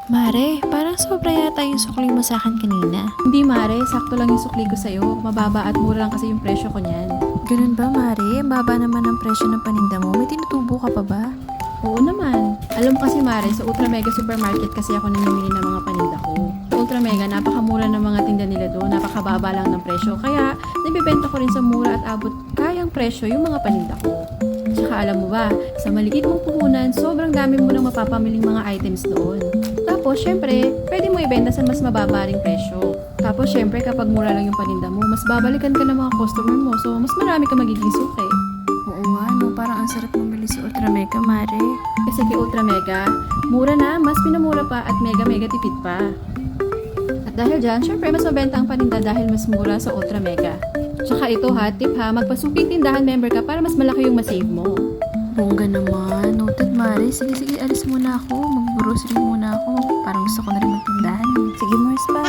Mare, parang sobra yata yung sukli mo sa akin kanina. Hindi Mare, sakto lang yung sukli ko sa'yo. Mababa at mura lang kasi yung presyo ko niyan. Ganun ba, Mare? Ang baba naman ang presyo ng paninda mo. May tinutubo ka pa ba? Oo naman. Alam mo kasi Mare, sa Ultra Mega Supermarket kasi ako namimili ng mga paninda ko. Sa Ultra Mega, napakamura ng mga tinda nila doon. Napakababa lang ng presyo. Kaya, nabibenta ko rin sa mura at abot kayang presyo yung mga paninda ko. Tsaka alam mo ba, sa maliit mong puhunan, sobrang dami mo nang mapapamiling mga items doon. Tapos, syempre, pwede mo ibenta sa mas mababa ring presyo. Tapos, syempre, kapag mura lang yung paninda mo, mas babalikan ka ng mga customer mo. So, mas marami ka magiging suki. Oo nga, no? Parang ang sarap mamili sa Ultra Mega, Mare. Kasi kay Ultra Mega, mura na, mas pinamura pa at mega tipid pa. At dahil dyan, syempre mas mabenta ang paninda dahil mas mura sa Ultra Mega. Tsaka ito ha, tip ha, magpasuking tindahan member ka para mas malaki yung masave mo. Bongga naman. Noted, Mare. Sige, alis muna ako. Mag-grocery muna ako. Parang gusto ko na rin magtindahan. Sige, Mars pa.